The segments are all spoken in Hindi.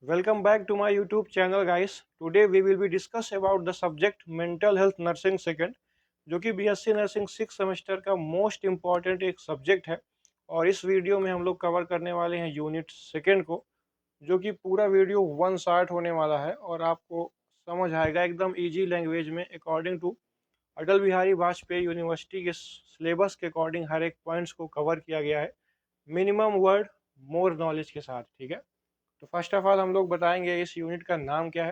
Welcome back to my YouTube channel guys. Today we will be discuss about the subject mental health nursing second, जो कि बीएससी नर्सिंग 6 सेमेस्टर का मोस्ट इम्पॉर्टेंट एक सब्जेक्ट है। और इस वीडियो में हम लोग कवर करने वाले हैं यूनिट सेकेंड को, जो कि पूरा वीडियो 1 शॉट होने वाला है और आपको समझ आएगा एकदम इजी लैंग्वेज में according to Atal Bihari Vajpayee university के सिलेबस के अकॉर्डिंग हर एक पॉइंट्स को कवर किया गया है, मिनिमम वर्ड मोर नॉलेज के साथ। ठीक है, तो फर्स्ट ऑफ ऑल हम लोग बताएंगे इस यूनिट का नाम क्या है।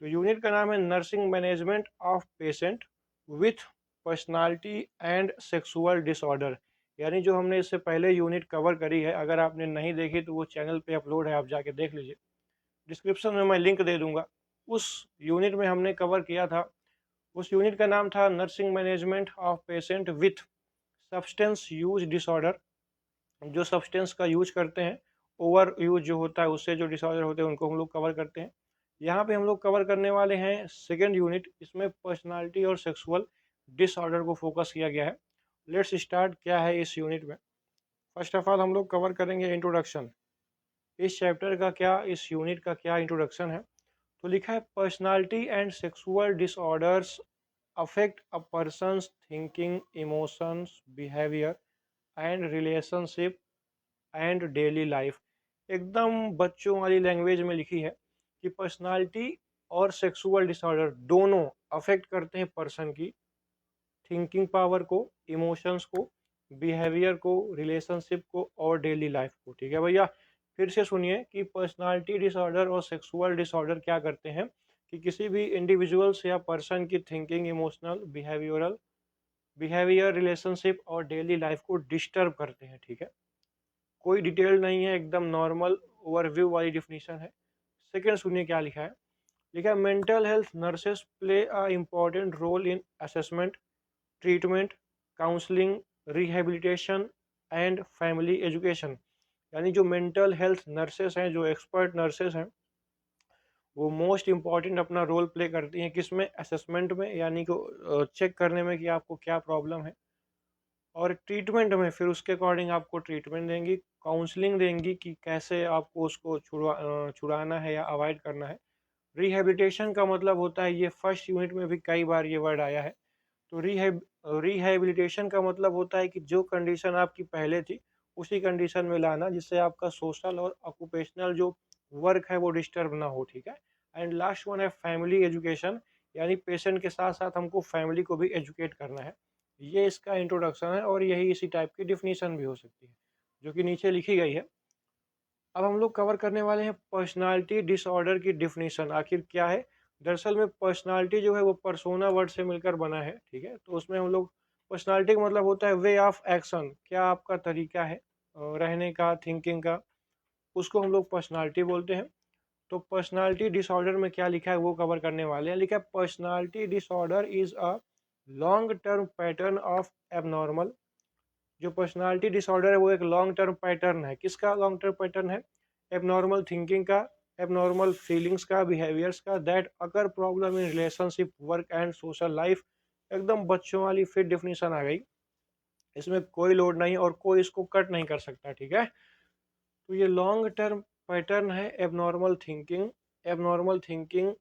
तो यूनिट का नाम है nursing management of patient with personality and sexual disorder. यानी जो हमने इससे पहले यूनिट कवर करी है, अगर आपने नहीं देखी तो वो चैनल पे अपलोड है, आप जाके देख लीजिए। डिस्क्रिप्शन में मैं लिंक दे दूंगा। उस यूनिट में हमने कवर किया था, उस यूनिट का नाम था nursing management of patient with substance use disorder. जो सब्सटेंस का यूज करते हैं, ओवर यूज जो होता है उससे जो डिसऑर्डर होते हैं उनको हम लोग कवर करते हैं। यहाँ पे हम लोग कवर करने वाले हैं सेकेंड यूनिट, इसमें पर्सनालिटी और सेक्सुअल डिसऑर्डर को फोकस किया गया है। लेट्स स्टार्ट क्या है इस यूनिट में। फर्स्ट ऑफ ऑल हम लोग कवर करेंगे इंट्रोडक्शन। इस चैप्टर का क्या, इस यूनिट का क्या इंट्रोडक्शन है। तो लिखा है personality and sexual disorders affect a persons thinking, emotions, behaviour and relationship and daily life. एकदम बच्चों वाली लैंग्वेज में लिखी है कि पर्सनालिटी और सेक्सुअल डिसऑर्डर दोनों अफेक्ट करते हैं पर्सन की थिंकिंग पावर को, इमोशंस को, बिहेवियर को, रिलेशनशिप को और डेली लाइफ को। ठीक है भैया, फिर से सुनिए कि पर्सनालिटी डिसऑर्डर और सेक्सुअल डिसऑर्डर क्या करते हैं कि किसी भी इंडिविजुअल्स या पर्सन की थिंकिंग, इमोशनल, बिहेवियर, रिलेशनशिप और डेली लाइफ को डिस्टर्ब करते हैं। ठीक है, कोई डिटेल नहीं है, एकदम नॉर्मल ओवरव्यू वाली डिफिनीशन है। सेकेंड सुनिए क्या लिखा है। लिखा है mental health nurses play a important role in assessment, treatment, counselling, rehabilitation and family education. यानी जो मेंटल हेल्थ नर्सेस हैं, जो एक्सपर्ट नर्सेस हैं, वो मोस्ट इम्पॉर्टेंट अपना रोल प्ले करती हैं किसमें, असेसमेंट में, यानी कि चेक करने में कि आपको क्या प्रॉब्लम है, और ट्रीटमेंट में फिर उसके अकॉर्डिंग आपको ट्रीटमेंट देंगी, काउंसलिंग देंगी कि कैसे आपको उसको छुड़ाना है या अवॉइड करना है। रिहेबिलिटेशन का मतलब होता है, ये फर्स्ट यूनिट में भी कई बार ये वर्ड आया है। तो रिहेबिलिटेशन का मतलब होता है कि जो कंडीशन आपकी पहले थी उसी कंडीशन में लाना, जिससे आपका सोशल और ऑक्यूपेशनल जो वर्क है वो डिस्टर्ब ना हो। ठीक है, एंड लास्ट वन है फैमिली एजुकेशन, यानी पेशेंट के साथ साथ हमको फैमिली को भी एजुकेट करना है। ये इसका इंट्रोडक्शन है और यही इसी टाइप की डिफिनीशन भी हो सकती है जो कि नीचे लिखी गई है। अब हम लोग कवर करने वाले हैं पर्सनालिटी डिसऑर्डर की डिफिनीशन, आखिर क्या है। दरअसल में पर्सनालिटी जो है वो पर्सोना वर्ड से मिलकर बना है। ठीक है, तो उसमें हम लोग पर्सनालिटी का मतलब होता है वे ऑफ एक्शन, क्या आपका तरीका है रहने का, थिंकिंग का, उसको हम लोग पर्सनालिटी बोलते हैं। तो पर्सनालिटी डिसऑर्डर में क्या लिखा है वो कवर करने वाले हैं। लिखा है personality disorder is a long term pattern of abnormal. जो पर्सनालिटी डिसऑर्डर है वो एक लॉन्ग टर्म पैटर्न है। किसका लॉन्ग टर्म पैटर्न है? एबनॉर्मल थिंकिंग का, एबनॉर्मल फीलिंग्स का, बिहेवियर्स का, that occur problem in relationship, work and social life. एकदम बच्चों वाली फिट डिफिनीशन आ गई, इसमें कोई लोड नहीं और कोई इसको कट नहीं कर सकता। ठीक है, तो ये लॉन्ग टर्म पैटर्न है एबनॉर्मल थिंकिंग,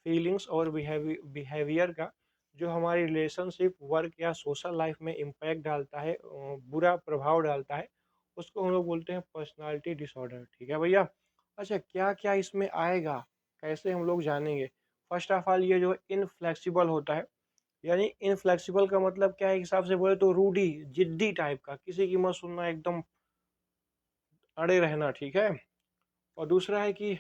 फीलिंग्स और बिहेवियर का, जो हमारी रिलेशनशिप, वर्क या सोशल लाइफ में इम्पैक्ट डालता है, बुरा प्रभाव डालता है, उसको हम लोग बोलते हैं पर्सनालिटी डिसऑर्डर। ठीक है भैया। अच्छा, क्या क्या इसमें आएगा, कैसे हम लोग जानेंगे। फर्स्ट ऑफ ऑल ये जो इनफ्लेक्सिबल होता है, यानी इनफ्लेक्सिबल का मतलब क्या है, हिसाब से बोले तो रूढ़ी, जिद्दी टाइप का, किसी की मत सुनना, एकदम अड़े रहना। ठीक है, और दूसरा है कि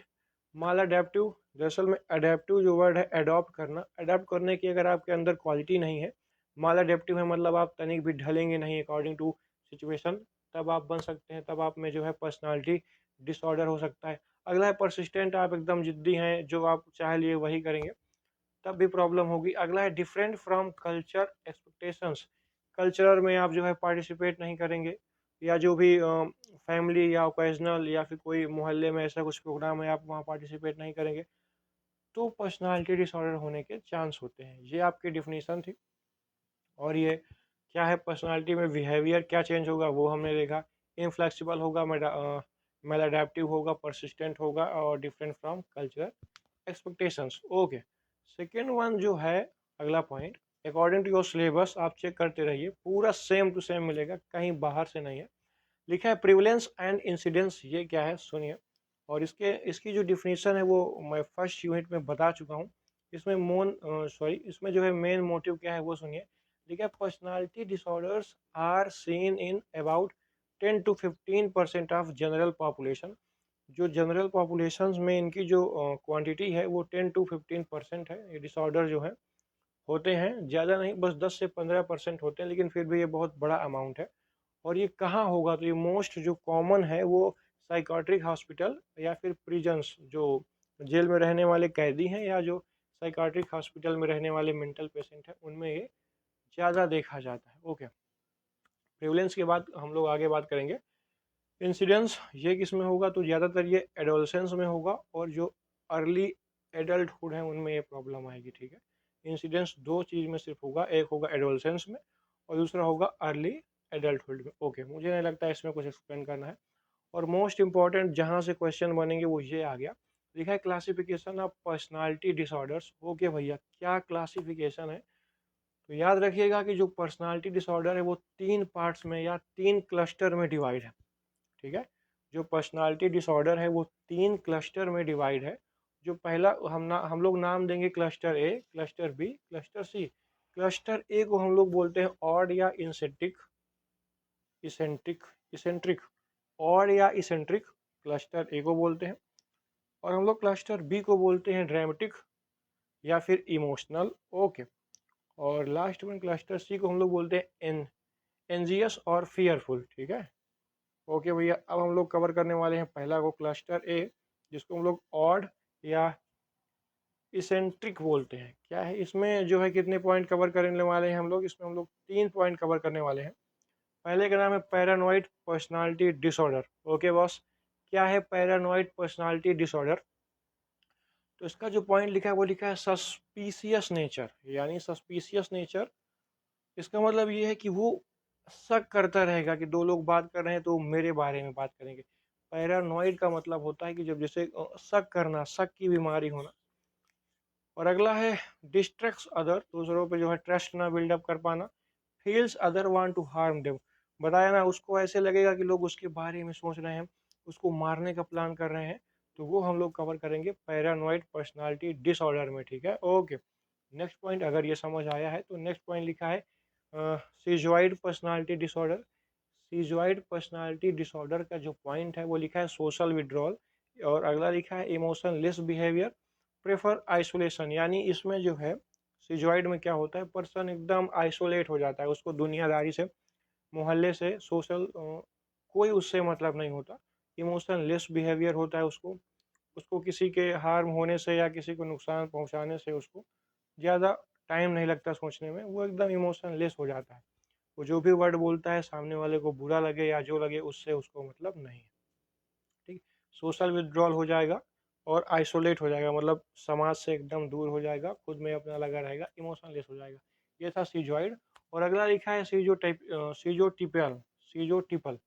माल अडेप्टिव। दरअसल में अडेप्टिव जो वर्ड है, अडॉप्ट करना, अडेप्ट करने की अगर आपके अंदर क्वालिटी नहीं है, माल अडेप्टिव है मतलब आप तनिक भी ढलेंगे नहीं अकॉर्डिंग टू सिचुएशन, तब आप बन सकते हैं, तब आप में जो है पर्सनालिटी डिसऑर्डर हो सकता है। अगला है परसिस्टेंट, आप एकदम जिद्दी हैं, जो आप चाह लिए वही करेंगे, तब भी प्रॉब्लम होगी। अगला है different from culture expectations, cultural में आप जो है पार्टिसिपेट नहीं करेंगे, या जो भी फैमिली या ओकेजनल या फिर कोई मोहल्ले में ऐसा कुछ प्रोग्राम है आप वहाँ पार्टिसिपेट नहीं करेंगे, तो पर्सनालिटी डिसऑर्डर होने के चांस होते हैं। ये आपकी डिफिनीशन थी। और ये क्या है, पर्सनालिटी में बिहेवियर क्या चेंज होगा वो हमने देखा। इनफ्लेक्सिबल होगा मेल अडेप्टिव होगा, परसिस्टेंट होगा और different from cultural expectations. Okay, second one जो है अगला point, according to your syllabus आप चेक करते रहिए, पूरा सेम टू सेम मिलेगा, कहीं बाहर से नहीं है। लिखा है प्रिवलेंस एंड इंसिडेंस, ये क्या है सुनिए। और इसकी जो डिफिनीशन है वो मैं फर्स्ट यूनिट में बता चुका हूँ। इसमें इसमें जो है मेन मोटिव क्या है वो सुनिए। लिखा है personality disorders are seen in about 10 to 15% of general population. जो जनरल पॉपुलेशन में इनकी जो क्वांटिटी है वो 10 to 15% है। ये डिसऑर्डर जो है होते हैं, ज़्यादा नहीं, बस 10 से 15% होते हैं, लेकिन फिर भी ये बहुत बड़ा अमाउंट है। और ये कहाँ होगा, तो ये मोस्ट जो कॉमन है वो साइकाट्रिक हॉस्पिटल या फिर प्रिजन्स, जो जेल में रहने वाले कैदी हैं या जो साइकाट्रिक हॉस्पिटल में रहने वाले मेंटल पेशेंट हैं, उनमें ये ज़्यादा देखा जाता है। ओके, प्रिवलेंस के बाद हम लोग आगे बात करेंगे। इंसिडेंस ये किस में होगा, तो ज़्यादातर ये एडोलसेंस में होगा, और जो अर्ली एडल्टहुड है उनमें ये प्रॉब्लम आएगी। ठीक है, इंसिडेंस दो चीज़ में सिर्फ होगा, एक होगा एडोलसेंस में और दूसरा होगा अर्ली एडल्टहुड में। ओके, मुझे नहीं लगता इसमें कुछ एक्सप्लेन करना है। और मोस्ट इंपॉर्टेंट जहाँ से क्वेश्चन बनेंगे वो ये आ गया, लिखा है classification of personality disorders. Okay भैया, क्या क्लासिफिकेशन है, तो याद रखिएगा कि जो पर्सनालिटी डिसऑर्डर है वो 3 पार्ट्स में या 3 क्लस्टर में डिवाइड है। ठीक है, जो पर्सनालिटी डिसऑर्डर है वो 3 क्लस्टर में डिवाइड है। जो पहला हम लोग नाम देंगे cluster A, cluster B, cluster C. Cluster A को हम लोग बोलते हैं ऑड या इसेंट्रिक, इसेंट्रिक इसेंट्रिक ऑड या इसेंट्रिक, क्लस्टर ए को बोलते हैं। और हम लोग क्लस्टर बी को बोलते हैं ड्रामेटिक या फिर इमोशनल। ओके, और लास्ट में क्लस्टर सी को हम लोग बोलते हैं एनजियस और फियरफुल। ठीक है, ओके भैया, अब हम लोग कवर करने वाले हैं पहला को क्लस्टर ए, जिसको हम लोग ऑड या इसेंट्रिक बोलते हैं। क्या है इसमें जो है, कितने पॉइंट कवर करने वाले हैं हम लोग, इसमें हम लोग 3 पॉइंट कवर करने वाले हैं। पहले का नाम है paranoid personality disorder. Okay boss, क्या है पैरानॉइड पर्सनालिटी डिसऑर्डर, तो इसका जो पॉइंट लिखा है वो लिखा है सस्पिशियस नेचर, यानी सस्पिशियस नेचर। इसका मतलब ये है कि वो शक करता रहेगा कि दो लोग बात कर रहे हैं तो मेरे बारे में बात करेंगे। पैरानॉइड का मतलब होता है कि जब जैसे शक करना, शक की बीमारी होना। और अगला है डिस्ट्रक्ट्स अदर, दूसरों पे जो है ट्रस्ट ना बिल्डअप कर पाना। Feels other want to harm them, बताया ना, उसको ऐसे लगेगा कि लोग उसके बारे में सोच रहे हैं, उसको मारने का प्लान कर रहे हैं। तो वो हम लोग कवर करेंगे पैरानॉइड पर्सनालिटी डिसऑर्डर में। ठीक है, ओके। नेक्स्ट पॉइंट अगर ये समझ आया है तो नेक्स्ट पॉइंट लिखा है सीजॉइड पर्सनालिटी डिसऑर्डर। सीजॉइड पर्सनालिटी डिसऑर्डर का जो पॉइंट है वो लिखा है सोशल विड्रॉल। और अगला लिखा है इमोशनलेस बिहेवियर, प्रेफर आइसोलेशन। यानी इसमें जो है सीजॉइड में क्या होता है, पर्सन एकदम आइसोलेट हो जाता है, उसको दुनियादारी से, मोहल्ले से, सोशल कोई उससे मतलब नहीं होता। इमोशनलेस बिहेवियर होता है उसको, उसको किसी के हार्म होने से या किसी को नुकसान पहुंचाने से उसको ज़्यादा टाइम नहीं लगता सोचने में, वो एकदम इमोशनलेस हो जाता है। वो जो भी वर्ड बोलता है सामने वाले को बुरा लगे या जो लगे, उससे उसको मतलब नहीं है। ठीक, सोशल विड्रॉल हो जाएगा और आइसोलेट हो जाएगा, मतलब समाज से एकदम दूर हो जाएगा, खुद में अपना लगा रहेगा, इमोशनलेस हो जाएगा। ये था सीजॉइड। और अगला लिखा है सीजोटिपल। सीजोटिपल,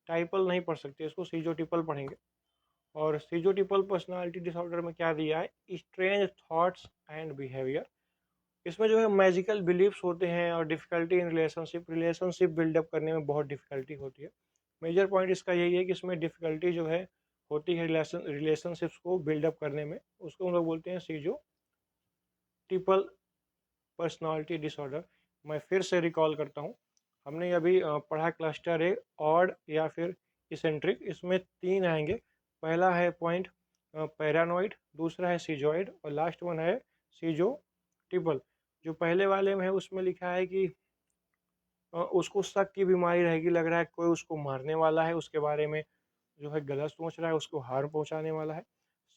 टाइपल नहीं पढ़ सकते इसको, सीजोटिपल पढ़ेंगे। और सीजोटिपल पर्सनालिटी डिसऑर्डर में क्या दिया है, स्ट्रेंज थॉट्स एंड बिहेवियर। इसमें जो है मैजिकल बिलीफ्स होते हैं और difficulty in relationship, relationship build up करने में बहुत डिफ़िकल्टी होती है। मेजर पॉइंट इसका यही है कि इसमें डिफ़िकल्टी जो है होती है रिलेशनशिप्स को बिल्डअप करने में, उसको हम लोग बोलते हैं सीजो टिपल पर्सनालिटी डिसऑर्डर। मैं फिर से रिकॉल करता हूँ, हमने अभी पढ़ा क्लस्टर ए, ऑड या फिर इसेंट्रिक। इसमें 3 आएंगे। पहला है पॉइंट पैरानॉइड, दूसरा है सीजॉइड और लास्ट वन है सीजो टिपल। जो पहले वाले में है उसमें लिखा है कि उसको शक की बीमारी रहेगी, लग रहा है कोई उसको मारने वाला है, उसके बारे में जो है गलत सोच रहा है, उसको हार्म पहुंचाने वाला है।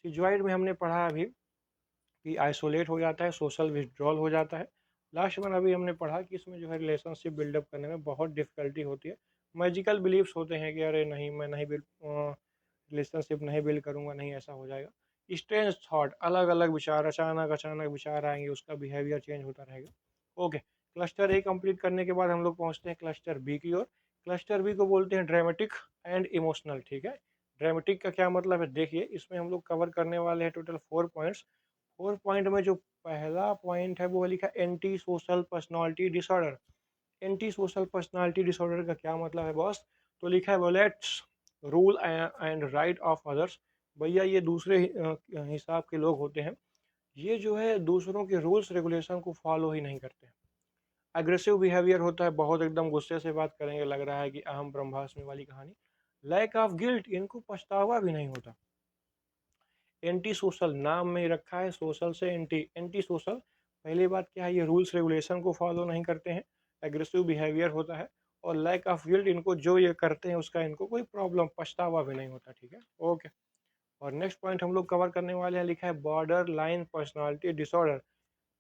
सीजॉइड में हमने पढ़ा अभी कि आइसोलेट हो जाता है, सोशल विथड्रॉल हो जाता है। लास्ट में अभी हमने पढ़ा कि इसमें जो है रिलेशनशिप बिल्डअप करने में बहुत डिफिकल्टी होती है। मैजिकल बिलीव्स होते हैं कि अरे नहीं, मैं नहीं रिलेशनशिप नहीं बिल्ड करूँगा, नहीं ऐसा हो जाएगा। स्ट्रेंज थॉट, अलग अलग विचार, अचानक अचानक विचार आएंगे, उसका बिहेवियर चेंज होता रहेगा। ओके, क्लस्टर ए कंप्लीट करने के बाद हम लोग पहुँचते हैं क्लस्टर बी की ओर। क्लस्टर बी को बोलते हैं ड्रामेटिक एंड इमोशनल। ठीक है, ड्रामेटिक का क्या मतलब है देखिए, इसमें हम लोग कवर करने वाले हैं टोटल 4 पॉइंट्स। 4 पॉइंट में जो पहला पॉइंट है वो लिखा है anti social personality disorder. Anti social personality disorder का क्या मतलब है बॉस? तो लिखा है violates rule and right of others. भैया ये दूसरे हिसाब के लोग होते हैं, ये जो है दूसरों के रूल्स रेगुलेशन को फॉलो ही नहीं करते हैं। एग्रेसिव बिहेवियर होता है, बहुत एकदम गुस्से से बात करेंगे, लग रहा है कि अहम ब्रह्मास्मि वाली कहानी। लैक ऑफ गिल्ट, इनको पछतावा भी नहीं होता। एंटी सोशल, नाम में रखा है सोशल से एंटी, एंटी सोशल। पहली बात क्या है, ये रूल्स रेगुलेशन को फॉलो नहीं करते हैं, एग्रेसिव बिहेवियर होता है। और लैक ऑफ गिल्ट, इनको जो ये करते हैं उसका इनको कोई प्रॉब्लम पछतावा भी नहीं होता, ठीक है, ओके। और नेक्स्ट पॉइंट हम लोग कवर करने वाले हैं, लिखा है border line personality disorder.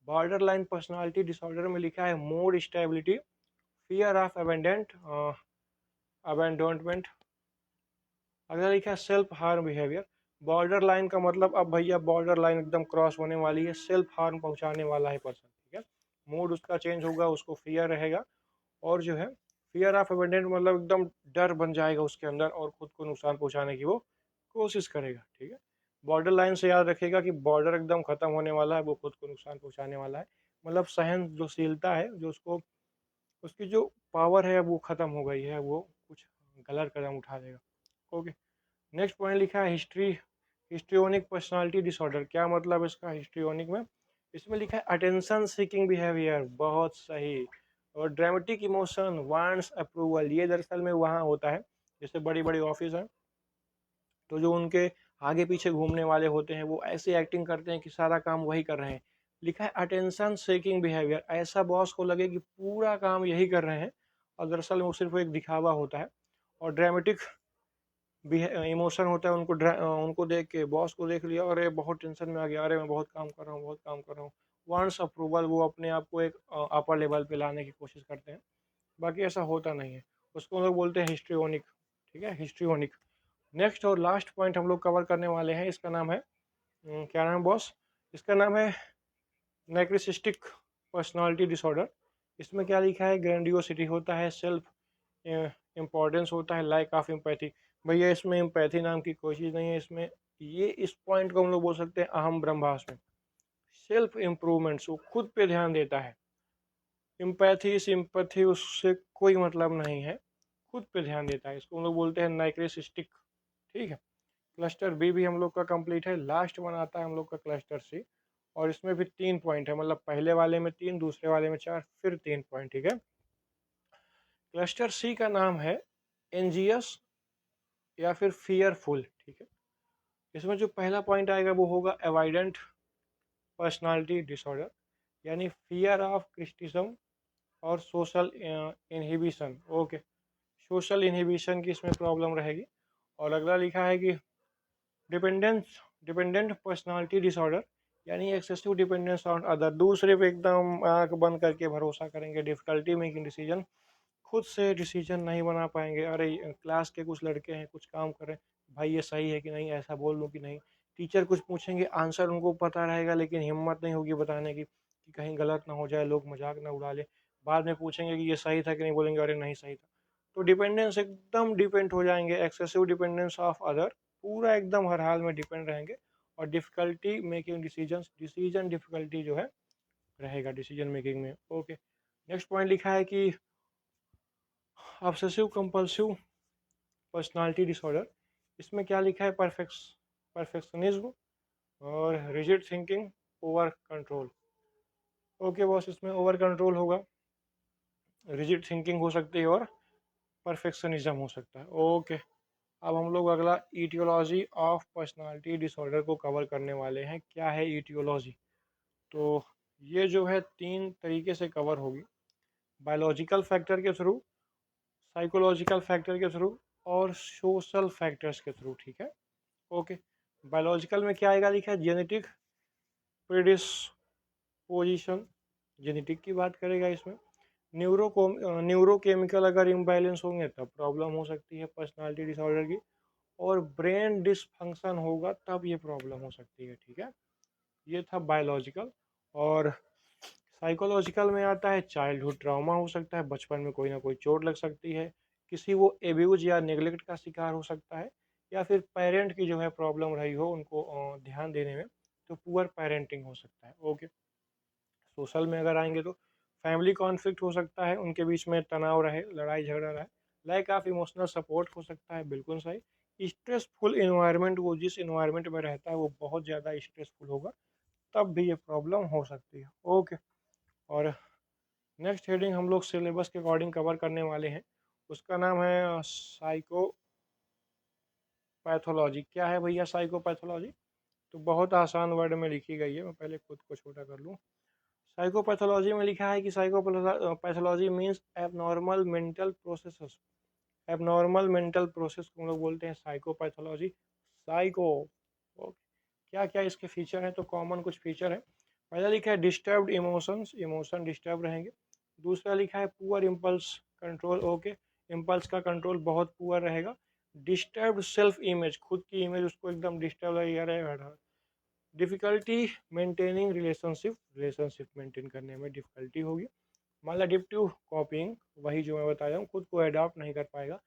Border line personality disorder में लिखा है मूड स्टेबिलिटी, फियर ऑफ अबेंडोनमेंट। अगला लिखा है self harm behaviour. Border line का मतलब, अब भैया बॉर्डर लाइन एकदम क्रॉस होने वाली है, सेल्फ हार्म पहुंचाने वाला है पर्सन, ठीक है। मूड उसका चेंज होगा, उसको फियर रहेगा, और जो है फियर ऑफ अबेंडेंट मतलब एकदम डर बन जाएगा उसके अंदर, और खुद को नुकसान पहुंचाने की वो कोशिश करेगा, ठीक है। बॉर्डर लाइन से याद रखेगा कि बॉर्डर एकदम खत्म होने वाला है, वो खुद को नुकसान पहुंचाने वाला है, मतलब सहनशीलता है जो उसको, उसकी जो पावर है वो खत्म हो गई है, वो कुछ गलत कदम उठा देगा, ओके। नेक्स्ट पॉइंट लिखा है हिस्ट्री, हिस्ट्रियोनिक पर्सनालिटी डिसऑर्डर। क्या मतलब इसका हिस्ट्रियोनिक में? इसमें लिखा है अटेंशन सीकिंग बिहेवियर, बहुत सही। और ड्रामेटिक इमोशन वांट्स अप्रूवल, ये दरअसल में वहाँ होता है जैसे बड़ी बड़ी ऑफिस है, तो जो उनके आगे पीछे घूमने वाले होते हैं वो ऐसे एक्टिंग करते हैं कि सारा काम वही कर रहे हैं। लिखा है अटेंशन सीकिंग बिहेवियर, ऐसा बॉस को लगे कि पूरा काम यही कर रहे हैं, और दरअसल में वो सिर्फ एक दिखावा होता है। और ड्रामेटिक इमोशन होता है, उनको देख के, बॉस को देख लिया, अरे बहुत टेंशन में आ गया, अरे मैं बहुत काम कर रहा हूँ, बहुत काम कर रहा हूँ। वांट्स अप्रूवल, वो अपने आप को एक अपर लेवल पे लाने की कोशिश करते हैं, बाकी ऐसा होता नहीं है। उसको हम लोग बोलते हैं हिस्ट्रियोनिक, ठीक है, हिस्ट्रियोनिक। नेक्स्ट और लास्ट पॉइंट हम लोग कवर करने वाले हैं, इसका नाम है क्या नाम है बॉस? इसका नाम है नार्सिसिस्टिक पर्सनालिटी डिसऑर्डर। इसमें क्या लिखा है, ग्रैंडियोसिटी होता है, सेल्फ इम्पोर्टेंस होता है, लाइक ऑफ एम्पैथी। भैया इसमें एम्पैथी नाम की कोई चीज़ नहीं है इसमें। ये इस पॉइंट को हम लोग बोल सकते हैं अहम ब्रह्मास्मि। सेल्फ इम्प्रूवमेंट्स, वो खुद पे ध्यान देता है। एम्पैथी सिंपैथी उससे कोई मतलब नहीं है, खुद पे ध्यान देता है, इसको हम लोग बोलते हैं नार्सिसिस्टिक, ठीक है। क्लस्टर बी भी हम लोग का कंप्लीट है, लास्ट वन आता है हम लोग का क्लस्टर सी। और इसमें भी 3 पॉइंट है, मतलब पहले वाले में 3, दूसरे वाले में 4, फिर 3 पॉइंट, ठीक है। क्लस्टर सी का नाम है एनजियस या फिर फियरफुल, ठीक है। इसमें जो पहला पॉइंट आएगा वो होगा अवॉइडेंट पर्सनालिटी डिसऑर्डर, यानी फियर ऑफ क्रिटिसिज्म और social inhibition, okay. Social inhibition की इसमें प्रॉब्लम रहेगी। और अगला लिखा है कि डिपेंडेंस, डिपेंडेंट पर्सनालिटी डिसऑर्डर, यानी एक्सेसिव डिपेंडेंस ऑन अदर, दूसरे पे एकदम आंख बंद करके भरोसा करेंगे, डिफिकल्टी मेकिंग डिसीजन, खुद से डिसीजन नहीं बना पाएंगे। अरे क्लास के कुछ लड़के हैं, कुछ काम कर रहे हैं, भाई ये सही है कि नहीं, ऐसा बोल दूं कि नहीं। टीचर कुछ पूछेंगे, आंसर उनको पता रहेगा, लेकिन हिम्मत नहीं होगी बताने की कि कहीं गलत ना हो जाए, लोग मजाक ना उड़ा ले। बाद में पूछेंगे कि ये सही था कि नहीं, बोलेंगे अरे नहीं सही था। तो डिपेंडेंस एकदम डिपेंड हो जाएंगे, एक्सेसिव डिपेंडेंस ऑफ अदर, पूरा एकदम हर हाल में डिपेंड रहेंगे। और difficulty making decision, decision difficulty जो है रहेगा डिसीजन मेकिंग में, ओके। नेक्स्ट पॉइंट लिखा है कि ऑब्सेसिव कंपल्सिव पर्सनालिटी डिसऑर्डर। इसमें क्या लिखा है, परफेक्शनिज्म और rigid thinking, over control, okay boss. इसमें ओवर कंट्रोल होगा, रिजिड थिंकिंग हो सकती है, और परफेक्शनिज्म हो सकता है, ओके। अब हम लोग अगला ईटियोलॉजी ऑफ पर्सनालिटी डिसऑर्डर को कवर करने वाले हैं। क्या है ईटियोलॉजी? तो ये जो है 3 तरीके से कवर होगी, बायोलॉजिकल फैक्टर के थ्रू, साइकोलॉजिकल फैक्टर के थ्रू, और सोशल फैक्टर्स के थ्रू, ठीक है, ओके। बायोलॉजिकल में क्या आएगा, लिखा है जेनेटिक प्रेडिस्पोजिशन, जेनेटिक की बात करेगा इसमें। न्यूरोकेमिकल अगर इम्बैलेंस होंगे तब प्रॉब्लम हो सकती है पर्सनालिटी डिसऑर्डर की। और ब्रेन डिसफंक्शन होगा तब ये प्रॉब्लम हो सकती है, ठीक है। ये था बायोलॉजिकल। और साइकोलॉजिकल में आता है चाइल्डहुड ट्रॉमा हो सकता है, बचपन में कोई ना कोई चोट लग सकती है, किसी वो एब्यूज या नेग्लेक्ट का शिकार हो सकता है, या फिर पेरेंट की जो है प्रॉब्लम रही हो उनको ध्यान देने में, तो पुअर पेरेंटिंग हो सकता है। ओके, सोशल में अगर आएंगे तो फैमिली कॉन्फ्लिक्ट हो सकता है, उनके बीच में तनाव रहे, लड़ाई झगड़ा रहे, लैक ऑफ इमोशनल सपोर्ट हो सकता है, बिल्कुल सही। स्ट्रेसफुल इन्वायरमेंट, वो जिस इन्वायरमेंट में रहता है वो बहुत ज़्यादा स्ट्रेसफुल होगा, तब भी ये प्रॉब्लम हो सकती है। ओके, और नेक्स्ट हेडिंग हम लोग सिलेबस के अकॉर्डिंग कवर करने वाले हैं, उसका नाम है साइकोपैथोलॉजी। क्या है भैया साइकोपैथोलॉजी? तो बहुत आसान वर्ड में लिखी गई है, मैं पहले खुद को छोटा कर लूँ। साइकोपैथोलॉजी में लिखा है कि psychopathology means abnormal mental processes. Abnormal mental process को हम लोग बोलते हैं साइकोपैथोलॉजी। साइको, क्या क्या इसके फीचर हैं? तो कॉमन कुछ फीचर है। पहला लिखा है डिस्टर्ब्ड इमोशंस, इमोशन डिस्टर्ब रहेंगे। दूसरा लिखा है poor impulse control. Okay, impulse का कंट्रोल बहुत पुअर रहेगा। डिस्टर्ब्ड सेल्फ इमेज, खुद की इमेज उसको एकदम डिस्टर्ब रहेगा। Difficulty maintaining relationship, relationship maintain करने में डिफ़िकल्टी होगी। मालाडिप्टिव कॉपिंग, वही जो मैं बताया हूँ, खुद को अडॉप्ट नहीं कर पाएगा।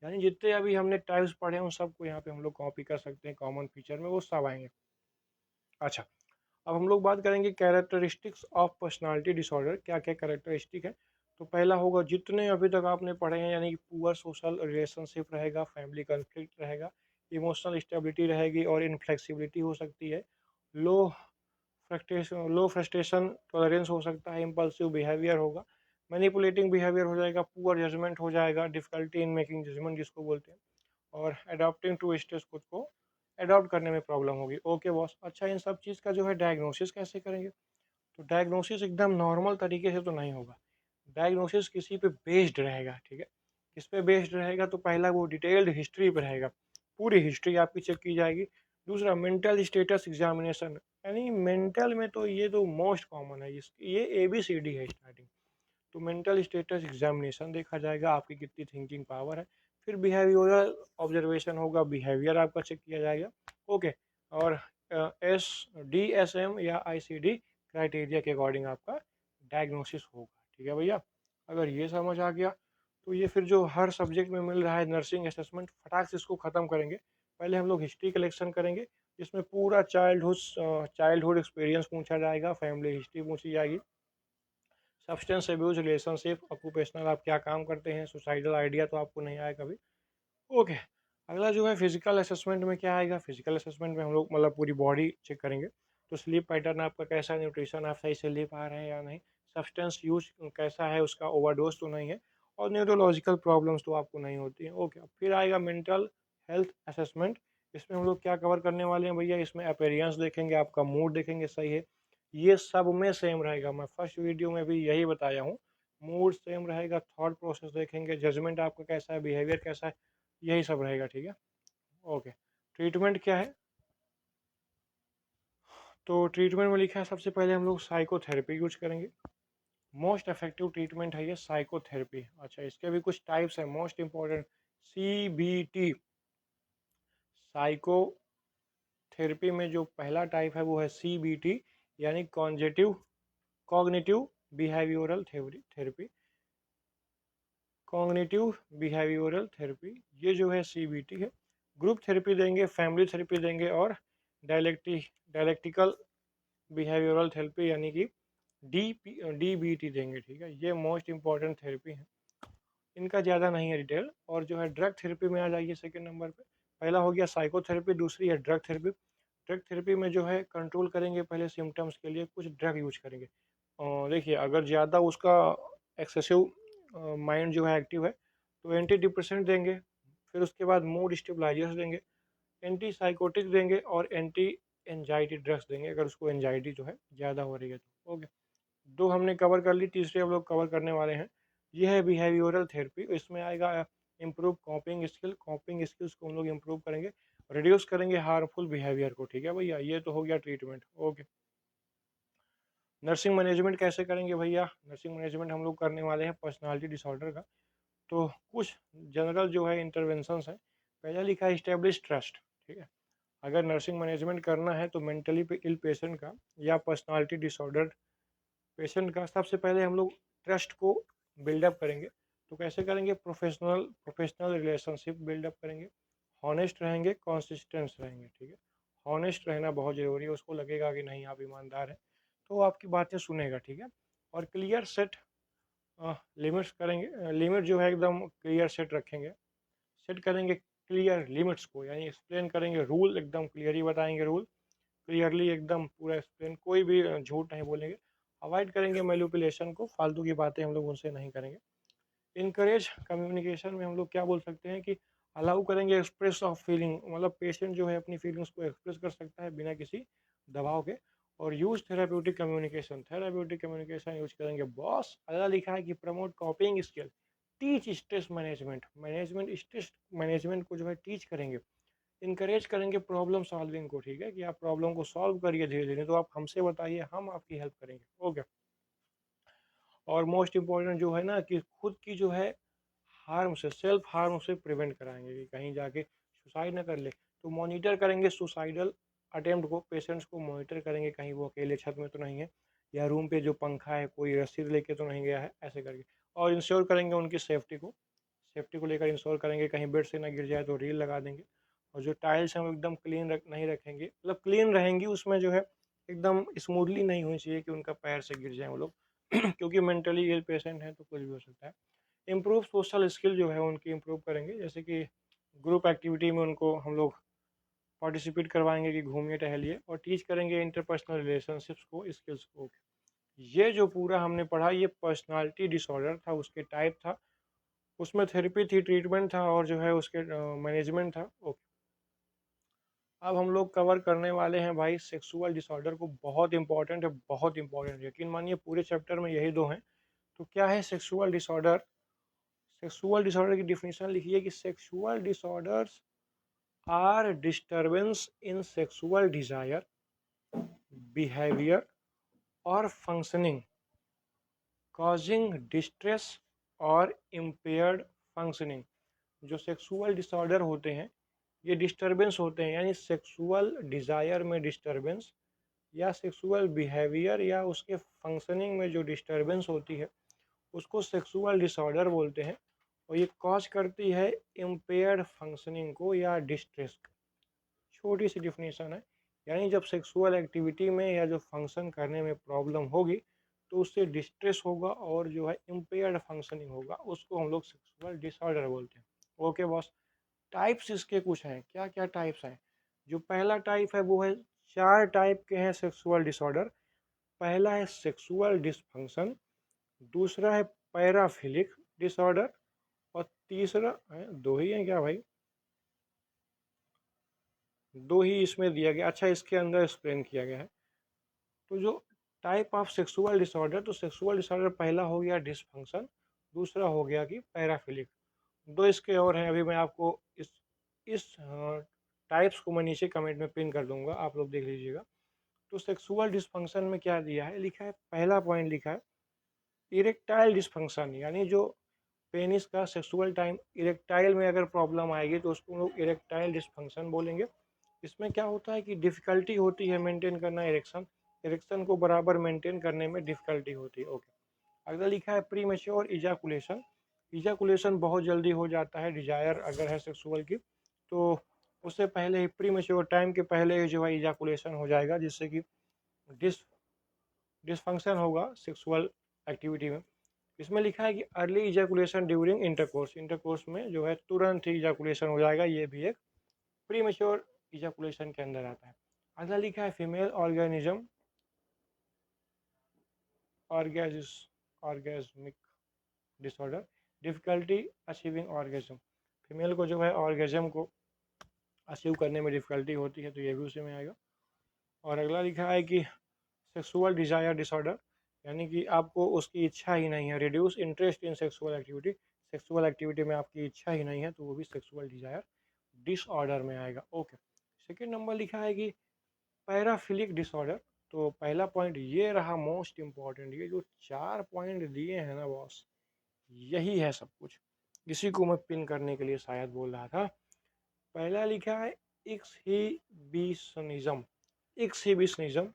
यानी जितने अभी हमने टाइप्स पढ़े हैं उन सबको यहाँ पे हम लोग कॉपी कर सकते हैं, कॉमन फीचर में वो सब आएंगे। अच्छा, अब हम लोग बात करेंगे कैरेक्टरिस्टिक्स ऑफ पर्सनालिटी डिसऑर्डर, क्या क्या कैरेक्टरिस्टिक है। तो पहला होगा, जितने अभी तक आपने पढ़े हैं, यानी कि पुअर सोशल रिलेशनशिप रहेगा, फैमिली कॉन्फ्लिक्ट रहेगा, इमोशनल स्टेबिलिटी रहेगी और इनफ्लेक्सिबिलिटी हो सकती है, लो फ्रस्ट्रेशन टॉलरेंस हो सकता है, इम्पल्सिव बिहेवियर होगा, मैनिपुलेटिंग बिहेवियर हो जाएगा, पुअर जजमेंट हो जाएगा, डिफिकल्टी इन मेकिंग जजमेंट जिसको बोलते हैं, और अडॉप्टिंग टू स्ट्रेस, खुद को अडॉप्ट करने में प्रॉब्लम होगी। ओके बॉस, अच्छा इन सब चीज़ का जो है डायग्नोसिस कैसे करेंगे? तो डायग्नोसिस एकदम नॉर्मल तरीके से तो नहीं होगा, डायग्नोसिस किसी पे बेस्ड रहेगा, ठीक है। किस पे बेस्ड रहेगा? तो पहला वो डिटेल्ड हिस्ट्री पे रहेगा, पूरी हिस्ट्री आपकी चेक की जाएगी। दूसरा मेंटल स्टेटस एग्जामिनेशन, यानी मेंटल में तो ये तो मोस्ट कॉमन है, ये ABCD है स्टार्टिंग। तो मेंटल स्टेटस एग्जामिनेशन देखा जाएगा, आपकी कितनी थिंकिंग पावर है। फिर बिहेवियरल ऑब्जर्वेशन होगा, बिहेवियर आपका चेक किया जाएगा। ओके, और DSM या ICD क्राइटेरिया के अकॉर्डिंग आपका डायग्नोसिस होगा, ठीक है भैया। अगर ये समझ आ गया तो ये फिर जो हर सब्जेक्ट में मिल रहा है नर्सिंग असेसमेंट, फटाक से इसको ख़त्म करेंगे। पहले हम लोग हिस्ट्री कलेक्शन करेंगे, जिसमें पूरा चाइल्डहुड एक्सपीरियंस पूछा जाएगा, फैमिली हिस्ट्री पूछी जाएगी, सब्सटेंस अब्यूज, रिलेशनशिप, ऑक्यूपेशनल आप क्या काम करते हैं, सुसाइडल आइडिया तो आपको नहीं आया कभी। ओके, अगला जो है फिजिकल असेसमेंट में क्या आएगा? फिजिकल असेसमेंट में हम लोग मतलब पूरी बॉडी चेक करेंगे, तो स्लीप पैटर्न आपका कैसा है, न्यूट्रिशन आप सही से ले पा रहे हैं या नहीं, सब्सटेंस यूज कैसा है, उसका ओवरडोज तो नहीं है, और न्यूरोलॉजिकल प्रॉब्लम्स तो आपको नहीं होती हैं। ओके, फिर आएगा मेंटल हेल्थ असेसमेंट। इसमें हम लोग क्या कवर करने वाले हैं भैया? इसमें अपीयरेंस देखेंगे, आपका मूड देखेंगे, सही है, ये सब में सेम रहेगा, मैं फर्स्ट वीडियो में भी यही बताया हूँ। मूड सेम रहेगा, थॉट प्रोसेस देखेंगे, जजमेंट आपका कैसा है, बिहेवियर कैसा है, यही सब रहेगा, ठीक है। ओके, ट्रीटमेंट क्या है? तो ट्रीटमेंट में लिखा है सबसे पहले हम लोग साइकोथेरेपी यूज करेंगे, मोस्ट इफेक्टिव ट्रीटमेंट है ये साइकोथेरेपी। अच्छा, इसके भी कुछ टाइप्स हैं, मोस्ट इंपॉर्टेंट, CBT। साइकोथेरेपी में जो पहला टाइप है वो है CBT, यानी cognitive behavioural therapy. Cognitive behavioural therapy, ये जो है CBT है। ग्रुप थेरेपी देंगे, फैमिली थेरेपी देंगे, और डायलेक्टिकल बिहेवियरल थेरेपी यानी कि DBT देंगे, ठीक है। ये मोस्ट इंपॉर्टेंट थेरेपी है, इनका ज़्यादा नहीं है डिटेल। और जो है ड्रग थेरेपी में आ जाइए सेकंड नंबर पे। पहला हो गया साइकोथेरेपी, दूसरी है ड्रग थेरेपी। ड्रग थेरेपी में जो है कंट्रोल करेंगे पहले सिम्टम्स के लिए, कुछ ड्रग यूज करेंगे। देखिए, अगर ज़्यादा उसका एक्सेसिव माइंड जो है एक्टिव है तो एंटी डिप्रेसेंट देंगे, फिर उसके बाद मूड स्टेबलाइजर्स देंगे, एंटी साइकोटिक देंगे, और एंटी एंजाइटी ड्रग्स देंगे अगर उसको एंजाइटी जो है ज़्यादा हो रही है तो। ओके, दो हमने कवर कर ली, तीसरे हम लोग कवर करने वाले हैं, ये है बिहेवियरल थेरेपी। इसमें आएगा इम्प्रूव कॉपिंग स्किल, कॉपिंग स्किल्स को हम लोग इम्प्रूव करेंगे, रिड्यूस करेंगे हार्मफुल बिहेवियर को, ठीक है भैया। ये तो हो गया ट्रीटमेंट। ओके, नर्सिंग मैनेजमेंट कैसे करेंगे भैया? नर्सिंग मैनेजमेंट हम लोग करने वाले हैं पर्सनालिटी डिसऑर्डर का। तो कुछ जनरल जो है इंटरवेंशंस हैं। पहला लिखा है इस्टेब्लिश ट्रस्ट, ठीक है। अगर नर्सिंग मैनेजमेंट करना है तो मेंटली इल पेशेंट का या पर्सनालिटी डिसऑर्डर पेशेंट का सबसे पहले हम लोग ट्रस्ट को बिल्डअप करेंगे। तो कैसे करेंगे? प्रोफेशनल रिलेशनशिप बिल्डअप करेंगे, हॉनेस्ट रहेंगे, कंसिस्टेंट रहेंगे, ठीक है। हॉनेस्ट रहना बहुत ज़रूरी है, उसको लगेगा कि नहीं आप ईमानदार हैं, तो वो आपकी बातें सुनेगा, ठीक है। और क्लियर सेट लिमिट्स करेंगे, लिमिट जो है एकदम क्लियर सेट रखेंगे, सेट करेंगे क्लियर लिमिट्स को, यानी एक्सप्लेन करेंगे रूल, एकदम क्लियरली बताएंगे रूल, क्लियरली एकदम पूरा एक्सप्लेन, कोई भी झूठ नहीं बोलेंगे। अवॉइड करेंगे मैनिपुलेशन को, फालतू की बातें हम लोग उनसे नहीं करेंगे। इनकरेज कम्युनिकेशन में हम लोग क्या बोल सकते हैं कि अलाउ करेंगे एक्सप्रेस ऑफ फीलिंग, मतलब पेशेंट जो है अपनी फीलिंग्स को एक्सप्रेस कर सकता है बिना किसी दबाव के। और use therapeutic communication, therapeutic communication use करेंगे। बॉस अगला लिखा है कि promote कॉपिंग skill, teach stress management, management stress management को जो है टीच करेंगे। इनकरेज करेंगे प्रॉब्लम सॉल्विंग को, ठीक है, कि आप प्रॉब्लम को सॉल्व करिए धीरे धीरे, तो आप हमसे बताइए, हम आपकी हेल्प करेंगे, ओके। और मोस्ट इम्पॉर्टेंट जो है ना कि खुद की जो है हार्म से, सेल्फ हार्म से प्रिवेंट कराएंगे कि कहीं जाके सुसाइड ना कर ले। तो मॉनिटर करेंगे सुसाइडल अटेम्प्ट को, पेशेंट्स को मॉनिटर करेंगे कहीं वो अकेले छत में तो नहीं है, या रूम पे जो पंखा है कोई रस्सी लेके तो नहीं गया है, ऐसे करके। और इंश्योर करेंगे उनकी सेफ्टी को लेकर इंश्योर करेंगे, कहीं बेड से ना गिर जाए तो रील लगा देंगे। और जो टाइल्स हैं वो एकदम क्लीन नहीं रखेंगे, मतलब क्लीन रहेंगी, उसमें जो है एकदम स्मूथली नहीं होनी चाहिए कि उनका पैर से गिर जाए वो लोग क्योंकि मेंटली इल पेशेंट हैं तो कुछ भी हो सकता है। इम्प्रूव सोशल स्किल जो है उनकी इम्प्रूव करेंगे, जैसे कि ग्रुप एक्टिविटी में उनको हम लोग पार्टिसिपेट करवाएंगे कि घूमिए टहलिए, और टीच करेंगे इंटरपर्सनल रिलेशनशिप्स को, स्किल्स को। ये जो पूरा हमने पढ़ा ये पर्सनालिटी डिसऑर्डर था, उसके टाइप था, उसमें थेरेपी थी, ट्रीटमेंट था, और जो है उसके मैनेजमेंट था, ओके। अब हम लोग कवर करने वाले हैं भाई सेक्सुअल डिसऑर्डर को, बहुत इंपॉर्टेंट है, बहुत इंपॉर्टेंट, यकीन मानिए पूरे चैप्टर में यही दो हैं। तो क्या है सेक्सुअल डिसऑर्डर? सेक्सुअल डिसऑर्डर की डिफिनीशन लिखिए कि sexual disorders are disturbance in sexual desire, behaviour और फंक्शनिंग कॉजिंग डिस्ट्रेस और इम्पेयर्ड फंक्शनिंग। जो सेक्सुअल डिसऑर्डर होते हैं ये डिस्टर्बेंस होते हैं, यानी सेक्सुअल डिजायर में डिस्टर्बेंस, या सेक्सुअल बिहेवियर या उसके फंक्शनिंग में जो डिस्टर्बेंस होती है उसको सेक्सुअल डिसऑर्डर बोलते हैं। और ये कॉज करती है इम्पेयर्ड फंक्शनिंग को या डिस्ट्रेस। छोटी सी डिफिनीशन है, यानी जब सेक्सुअल एक्टिविटी में या जो फंक्शन करने में प्रॉब्लम होगी तो उससे डिस्ट्रेस होगा और जो है इम्पेयर्ड फंक्शनिंग होगा, उसको हम लोग सेक्सुअल डिसऑर्डर बोलते हैं, ओके बॉस। टाइप्स इसके कुछ हैं, क्या क्या टाइप्स हैं? जो पहला टाइप है वो है, चार टाइप के हैं सेक्सुअल डिसऑर्डर। पहला है सेक्सुअल डिसफंक्शन, दूसरा है पैराफिलिक डिसऑर्डर, और तीसरा है, दो ही है क्या भाई? दो ही इसमें दिया गया, अच्छा इसके अंदर एक्सप्लेन किया गया है। तो जो टाइप ऑफ सेक्सुअल डिसऑर्डर, तो सेक्सुअल डिसऑर्डर पहला हो गया डिसफंक्शन, दूसरा हो गया कि पैराफिलिक, दो इसके और हैं, अभी मैं आपको इस टाइप्स को मैं नीचे कमेंट में पिन कर दूंगा, आप लोग देख लीजिएगा। तो सेक्सुअल डिसफंक्शन में क्या दिया है, लिखा है, पहला पॉइंट लिखा है इरेक्टाइल डिसफंक्शन, यानी जो पेनिस का सेक्सुअल टाइम इरेक्टाइल में अगर प्रॉब्लम आएगी तो उसको लोग इरेक्टाइल डिसफंक्शन बोलेंगे। इसमें क्या होता है कि डिफ़िकल्टी होती है मेंटेन करना इरेक्शन, इरेक्शन को बराबर मेंटेन करने में डिफ़िकल्टी होती है, ओके। अगला लिखा है प्री मेच्योर इजाकुलेशन, इजाकुलेशन बहुत जल्दी हो जाता है, डिजायर अगर है सेक्सुअल की तो उससे पहले ही प्री मेच्योर टाइम के पहले ही जो है इजाकुलेशन हो जाएगा, जिससे कि डिस डिसफंक्शन होगा सेक्सुअल एक्टिविटी में। इसमें लिखा है कि early ejaculation during intercourse, intercourse में जो है तुरंत ही इजैकुलेशन हो जाएगा, ये भी एक प्री मेच्योर इजैकुलेशन के अंदर आता है। अगला लिखा है female organism orgasm orgasmic disorder, difficulty achieving orgasm, female को जो है ऑर्गेजम को अचीव करने में डिफिकल्टी होती है, तो ये भी उसी में आएगा। और अगला लिखा है कि सेक्सुअल डिजायर डिसऑर्डर, यानी कि आपको उसकी इच्छा ही नहीं है, reduce interest in sexual activity, sexual activity में आपकी इच्छा ही नहीं है, तो वो भी सेक्सुअल डिजायर डिसऑर्डर में आएगा, ओके। सेकेंड नंबर लिखा है कि पैराफिलिक डिसऑर्डर। तो पहला पॉइंट ये रहा मोस्ट इम्पॉर्टेंट, ये जो चार पॉइंट दिए हैं ना बॉस, यही है सब कुछ, इसी को मैं पिन करने के लिए शायद बोल रहा था। पहला लिखा है एक्सहिबिशनिज्म, एक्सहिबिशनिज्म,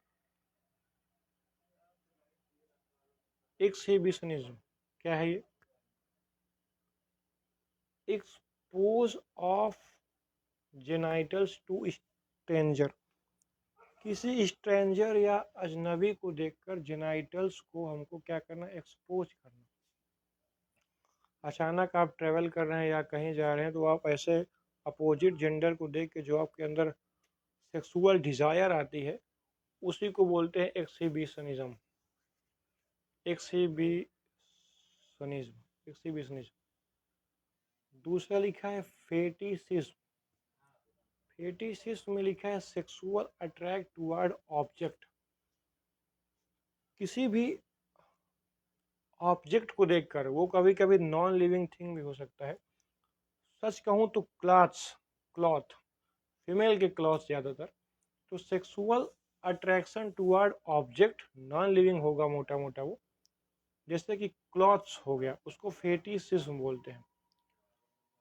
एक्सहिबिशनिज्म क्या है ये? Expose of genitals to stranger, किसी स्ट्रेंजर या अजनबी को देखकर जेनाइटल्स को हमको क्या करना, एक्सपोज करना। अचानक आप ट्रेवल कर रहे हैं या कहीं जा रहे हैं तो आप ऐसे अपोजिट जेंडर को देख के जो आपके अंदर सेक्सुअल डिजायर आती है उसी को बोलते हैं एक्सिबिशनिज्म। एक्सिबिशनिज्म एक्सिबिशनिज्म। दूसरा लिखा है फेटिसिज्म। फेटिसिज्म में लिखा है सेक्सुअल अट्रैक्ट टुवर्ड ऑब्जेक्ट, किसी भी ऑब्जेक्ट को देखकर, वो कभी कभी नॉन लिविंग थिंग भी हो सकता है। सच कहूँ तो क्लॉथ, फीमेल के क्लॉथ ज़्यादातर। तो sexual attraction toward object non living होगा मोटा मोटा वो, जैसे कि क्लॉथ्स हो गया, उसको फेटिसिज्म बोलते हैं।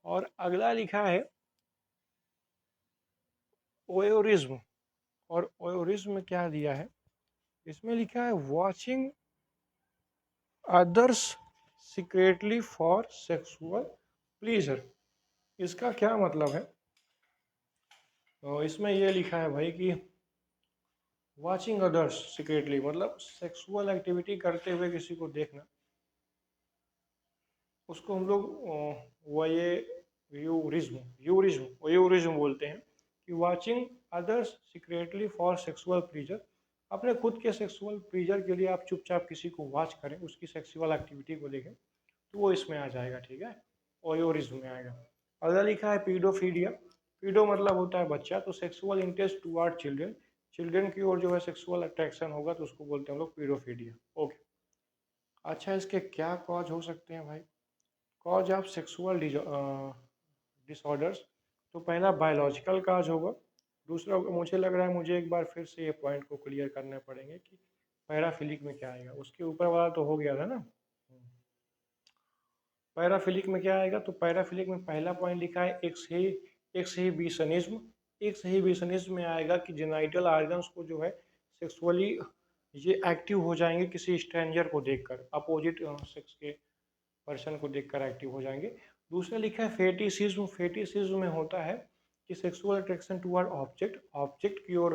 और अगला लिखा है ओयोरिज्म। और ओयोरिज्म में क्या दिया है, इसमें लिखा है watching others secretly for sexual pleaser. इसका क्या मतलब है, तो इसमें ये लिखा है भाई कि वॉचिंग अदर्स सीक्रेटली मतलब सेक्सुअल एक्टिविटी करते हुए किसी को देखना, उसको हम लोग वोयेरिज्म बोलते हैं। कि watching others secretly for sexual pleaser, अपने खुद के सेक्सुअल प्लीजर के लिए आप चुपचाप किसी को वॉच करें, उसकी सेक्सुअल एक्टिविटी को देखें, तो वो इसमें आ जाएगा, ठीक है, वोयेरिज्म में आएगा। अगला लिखा है पीडोफीलिया। पीडो मतलब होता है बच्चा, तो sexual interest toward children, children की ओर जो है सेक्सुअल अट्रैक्शन होगा तो उसको बोलते हैं हम लोग पीडोफीलिया। ओके, अच्छा इसके क्या कॉज हो सकते हैं भाई, कॉज ऑफ सेक्सुअल डिसऑर्डर्स। तो पहला बायोलॉजिकल काज होगा। दूसरा मुझे लग रहा है मुझे एक बार फिर से ये पॉइंट को क्लियर करने पड़ेंगे कि पैराफिलिक में क्या आएगा, उसके ऊपर वाला तो हो गया था ना। पैराफिलिक में क्या आएगा, तो पैराफिलिक में पहला पॉइंट लिखा है एक्सहिबिशनिज्म। एक्सहिबिशनिज्म में आएगा कि जेनाइटल ऑर्गन्स को जो है सेक्सुअली ये एक्टिव हो जाएंगे किसी स्ट्रेंजर को देखकर, अपोजिट सेक्स के पर्सन को देखकर एक्टिव हो जाएंगे। दूसरा लिखा है फेटिसिज्म। फेटिसिज्म में होता है कि sexual attraction toward object, object की ओर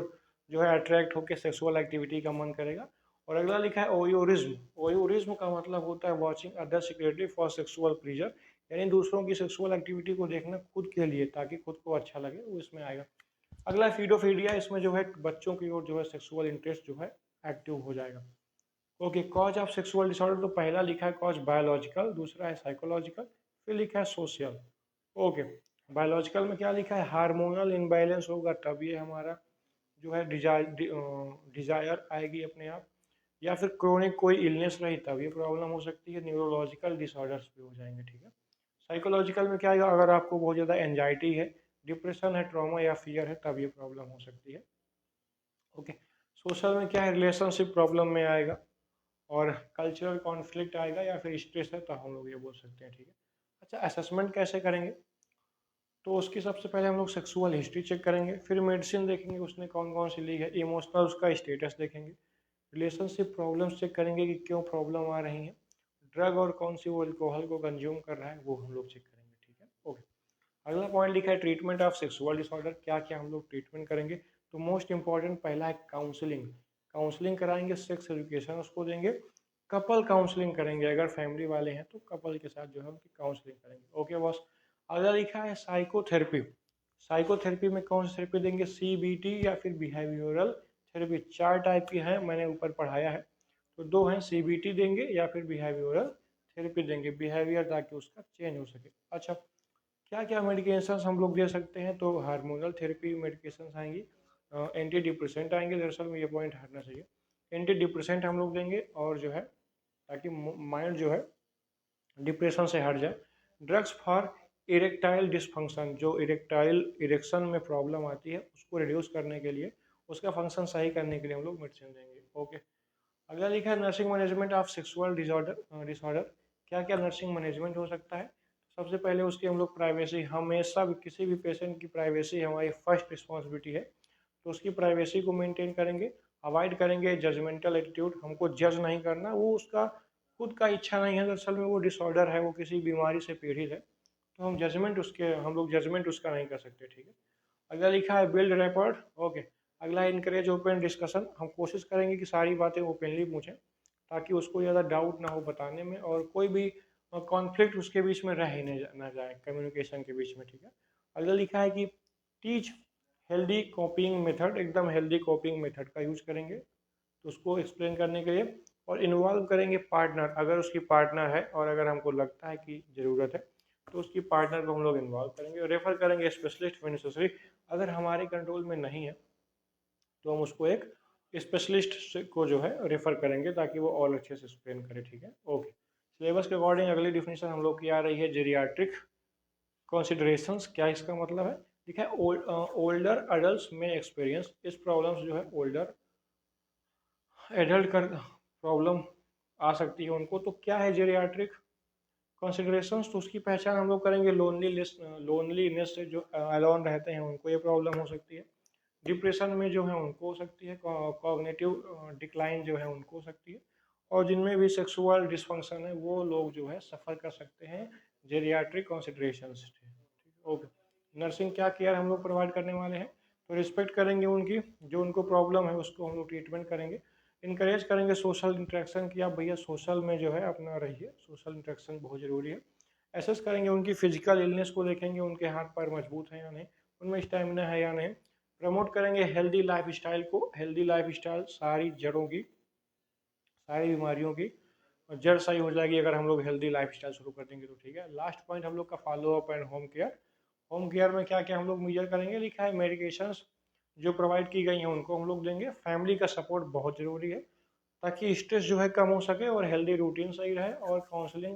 जो है अट्रैक्ट होकर सेक्सुअल एक्टिविटी का मन करेगा। और अगला लिखा है ओयोरिज्म। ओयोरिज्म का मतलब होता है watching other secretly for sexual pleaser, यानी दूसरों की सेक्सुअल एक्टिविटी को देखना खुद के लिए ताकि खुद को अच्छा लगे, वो इसमें आएगा। अगला फीडोफीलिया, इसमें जो है बच्चों की ओर जो है सेक्सुअल इंटरेस्ट जो है एक्टिव हो जाएगा। Okay, cause of sexual disorder, तो पहला लिखा है कॉज बायोलॉजिकल, दूसरा है साइकोलॉजिकल, फिर लिखा है सोशल। ओके, बायोलॉजिकल में क्या लिखा है, हार्मोनल इम्बैलेंस होगा तब ये हमारा जो है डिजायर आएगी अपने आप, या फिर क्रोनिक कोई इलनेस रही तब ये प्रॉब्लम हो सकती है, न्यूरोलॉजिकल डिसऑर्डर्स भी हो जाएंगे, ठीक है। साइकोलॉजिकल में क्या आएगा, अगर आपको बहुत ज़्यादा एंजाइटी है, डिप्रेशन है, ट्रॉमा या फियर है, तब ये प्रॉब्लम हो सकती है। ओके, सोशल में क्या है, रिलेशनशिप प्रॉब्लम में आएगा, और कल्चरल कॉन्फ्लिक्ट आएगा, या फिर स्ट्रेस है तो हम लोग ये बोल सकते हैं, ठीक है। अच्छा, असेसमेंट कैसे करेंगे, तो उसकी सबसे पहले हम लोग सेक्सुअल हिस्ट्री चेक करेंगे, फिर मेडिसिन देखेंगे उसने कौन कौन सी ली है, इमोशनल उसका स्टेटस देखेंगे, रिलेशनशिप प्रॉब्लम्स चेक करेंगे कि क्यों प्रॉब्लम आ रही है, ड्रग और कौन सी वो अल्कोहल को कंज्यूम कर रहा है वो हम लोग चेक करेंगे, ठीक है। ओके, अगला पॉइंट लिखा है ट्रीटमेंट ऑफ सेक्सुअल डिसऑर्डर, क्या क्या हम लोग ट्रीटमेंट करेंगे। तो मोस्ट इंपॉर्टेंट पहला है काउंसलिंग। काउंसलिंग कराएंगे, सेक्स एजुकेशन उसको देंगे, कपल काउंसलिंग करेंगे, अगर फैमिली वाले हैं तो कपल के साथ जो है उनकी काउंसलिंग करेंगे। ओके बॉस, अगला लिखा है साइकोथेरेपी। साइकोथेरेपी में कौन सी थेरेपी देंगे, सीबीटी या फिर बिहेवियरल थेरेपी। चार टाइप की है, मैंने ऊपर पढ़ाया है, तो दो हैं, सीबीटी देंगे या फिर बिहेवियरल थेरेपी देंगे, बिहेवियर ताकि उसका चेंज हो सके। अच्छा, क्या क्या मेडिकेशन हम लोग दे सकते हैं, तो हार्मोनल थेरेपी मेडिकेशन आएंगी, एंटी डिप्रेसेंट आएंगे, दरअसल में ये पॉइंट हटना चाहिए, एंटी डिप्रेसेंट हम लोग देंगे, और जो है ताकि माइंड जो है डिप्रेशन से हट जाए। ड्रग्स फॉर इरेक्टाइल डिसफंक्शन, जो इरेक्टाइल इरेक्शन में प्रॉब्लम आती है उसको रिड्यूस करने के लिए, उसका फंक्शन सही करने के लिए हम लोग मेडिसिन देंगे। ओके, अगला लिखा है nursing management of sexual disorder. क्या क्या नर्सिंग मैनेजमेंट हो सकता है, सबसे पहले उसकी हम लोग प्राइवेसी, हमेशा भी किसी भी पेशेंट की प्राइवेसी हमारी फर्स्ट रिस्पॉन्सिबिलिटी है, तो उसकी प्राइवेसी को मेंटेन करेंगे, अवॉइड करेंगे जजमेंटल एटीट्यूड, हमको जज नहीं करना, वो उसका खुद का इच्छा नहीं है, दरअसल में वो डिसऑर्डर है, वो किसी बीमारी से पीड़ित है, तो हम लोग जजमेंट उसका नहीं कर सकते, ठीक है। अगला लिखा है बिल्ड रैपर, ओके। अगला है इनकरेज ओपन डिस्कशन, हम कोशिश करेंगे कि सारी बातें ओपनली पूछें ताकि उसको ज़्यादा डाउट ना हो बताने में, और कोई भी कॉन्फ्लिक्ट उसके बीच में रह ही ना जाए कम्युनिकेशन के बीच में, ठीक है। अगला लिखा है कि टीच हेल्दी कॉपिंग मेथड, एकदम हेल्दी कॉपिंग मेथड का यूज करेंगे तो उसको एक्सप्लेन करने के लिए, और इन्वॉल्व करेंगे पार्टनर, अगर उसकी पार्टनर है और अगर हमको लगता है कि ज़रूरत है तो उसकी पार्टनर को हम लोग इन्वॉल्व करेंगे, और रेफर करेंगे स्पेशलिस्ट व्हेन नेसेसरी। अगर हमारे कंट्रोल में नहीं है तो हम उसको एक स्पेशलिस्ट को जो है रेफर करेंगे ताकि वो और अच्छे से एक्सप्लेन करे, ठीक है, ओके। सिलेबस के अकॉर्डिंग अगली डिफिनेशन हम लोग की आ रही है जेरियाट्रिक कंसिडरेशंस। क्या इसका मतलब है, देखिए ओल्डर अडल्ट में एक्सपीरियंस इस प्रॉब्लम्स जो है ओल्डर एडल्ट कर प्रॉब्लम आ सकती है उनको, तो क्या है जेरियाट्रिक कंसिडरेशंस, तो उसकी पहचान हम लोग करेंगे लोनलीनेस से, जो अलोन रहते हैं उनको ये प्रॉब्लम हो सकती है। डिप्रेशन में जो है उनको हो सकती है, कॉग्निटिव डिक्लाइन जो है उनको हो सकती है, और जिनमें भी सेक्सुअल डिसफंक्शन है वो लोग जो है सफ़र कर सकते हैं जेरियाट्रिक कंसिडरेशंस, ओके। नर्सिंग क्या केयर हम लोग प्रोवाइड करने वाले हैं, तो रिस्पेक्ट करेंगे उनकी, जो उनको प्रॉब्लम है उसको हम लोग ट्रीटमेंट करेंगे। इनकरेज करेंगे सोशल इंटरेक्शन की, आप भैया सोशल में जो है अपना रहिए, सोशल इंटरेक्शन बहुत ज़रूरी है। एसेस करेंगे उनकी फिजिकल इलनेस को, देखेंगे उनके हाथ पैर मजबूत हैं या नहीं, उनमें स्टेमिना है या नहीं। प्रमोट करेंगे हेल्दी लाइफ स्टाइल को, हेल्दी लाइफ स्टाइल सारी जड़ों की, सारी बीमारियों की जड़ सही हो जाएगी अगर हम लोग हेल्दी लाइफ स्टाइल शुरू कर देंगे तो, ठीक है। लास्ट पॉइंट हम लोग का follow up and home care. Home care में क्या क्या हम लोग मेजर करेंगे, लिखा है मेडिकेशंस जो प्रोवाइड की गई हैं उनको हम लोग देंगे। फैमिली का सपोर्ट बहुत ज़रूरी है ताकि स्ट्रेस जो है कम हो सके और हेल्दी रूटीन सही रहे, और counselling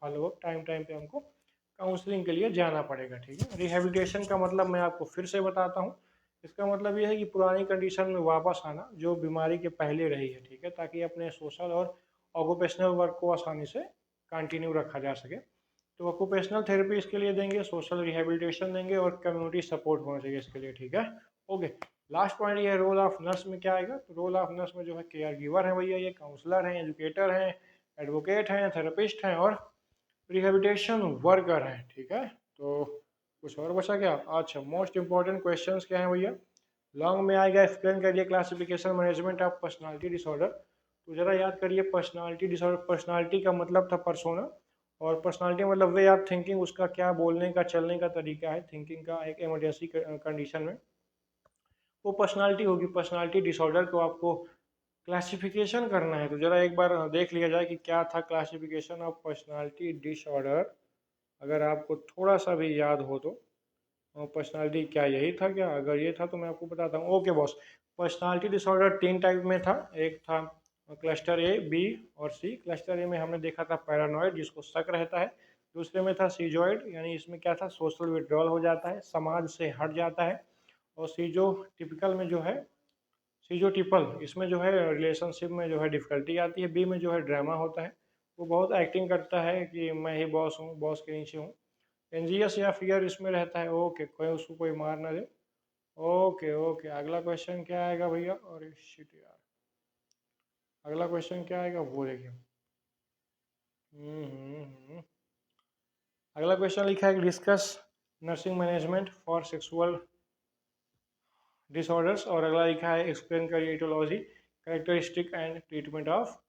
follow up time time पे हमको काउंसलिंग के लिए जाना पड़ेगा, ठीक है। रिहेबिलिटेशन का मतलब मैं आपको फिर से बताता हूँ, इसका मतलब ये है कि पुरानी कंडीशन में वापस आना जो बीमारी के पहले रही है, ठीक है, ताकि अपने सोशल और ऑक्यूपेशनल वर्क को आसानी से कंटिन्यू रखा जा सके। तो ऑक्यूपेशनल थेरेपी इसके लिए देंगे, सोशल रिहेबिलिटेशन देंगे, और कम्युनिटी सपोर्ट होना चाहिए इसके लिए, ठीक है, ओके। लास्ट पॉइंट ये है रोल ऑफ नर्स में क्या आएगा, तो रोल ऑफ नर्स में जो है केयर गिवर है भैया, ये काउंसलर हैं, एजुकेटर हैं, एडवोकेट हैं, थेरेपिस्ट हैं, और रिहेबिलिटेशन वर्कर हैं, ठीक है। तो कुछ और बचा क्या, अच्छा मोस्ट इंपॉर्टेंट क्वेश्चंस क्या है भैया, लॉन्ग में आएगा एक्सप्लेन करिए classification management of personality disorder. तो जरा याद करिए पर्सनालिटी डिसऑर्डर, पर्सनालिटी का मतलब था पर्सोना, और पर्सनालिटी मतलब वे ऑफ थिंकिंग, उसका क्या बोलने का चलने का तरीका है, थिंकिंग का एक इमरजेंसी कंडीशन में वो पर्सनालिटी होगी। पर्सनालिटी डिसऑर्डर को आपको क्लासिफिकेशन करना है, तो जरा एक बार देख लिया जाए कि क्या था क्लासिफिकेशन ऑफ पर्सनालिटी डिसऑर्डर, अगर आपको थोड़ा सा भी याद हो तो। पर्सनालिटी क्या यही था क्या, अगर ये था तो मैं आपको बताता हूँ, okay boss. Personality disorder 3 type में था, एक था क्लस्टर ए, बी और सी। क्लस्टर ए में हमने देखा था पैरानॉइड जिसको शक रहता है, दूसरे में था सीजोइड, यानी इसमें क्या था सोशल विड्रॉल हो जाता है, समाज से हट जाता है, और सीजो टिपिकल में जो है, सीजो टिपल इसमें जो है रिलेशनशिप में जो है डिफिकल्टी आती है। बी में जो है ड्रामा होता है, वो बहुत एक्टिंग करता है कि मैं ही बॉस हूँ, बॉस के नीचे हूँ। एनजियस या फियर इसमें रहता है, ओके कोई उसको कोई मार ना दे, ओके ओके। अगला क्वेश्चन क्या आएगा भैया, और शिट यार, अगला क्वेश्चन क्या आएगा वो देखिए। अगला क्वेश्चन लिखा है discuss nursing management for sexual disorders, और अगला लिखा है एक्सप्लेन करिए etiology, characteristic and treatment of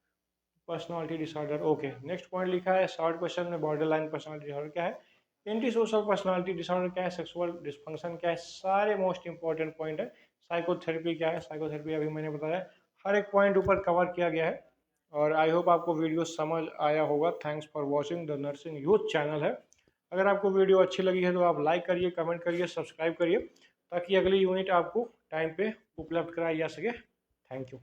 personality disorder, okay. Next point लिखा है शॉर्ट क्वेश्चन में बॉर्डर लाइन पर्सनालिटी डिसऑर्डर क्या है, एंटी सोशल पर्सनालिटी डिसऑर्डर क्या है, सेक्सुअल डिसफंक्शन क्या है, सारे मोस्ट इंपॉर्टेंट पॉइंट है। साइकोथेरेपी क्या है, साइकोथेरेपी अभी मैंने बताया, हर एक पॉइंट ऊपर कवर किया गया है, और आई होप आपको वीडियो समझ आया होगा। Thanks for watching the nursing youth channel है। अगर आपको वीडियो अच्छी लगी है तो आप लाइक करिए, कमेंट करिए, सब्सक्राइब करिए, ताकि अगली यूनिट आपको टाइम पे उपलब्ध कराई जा सके। Thank you.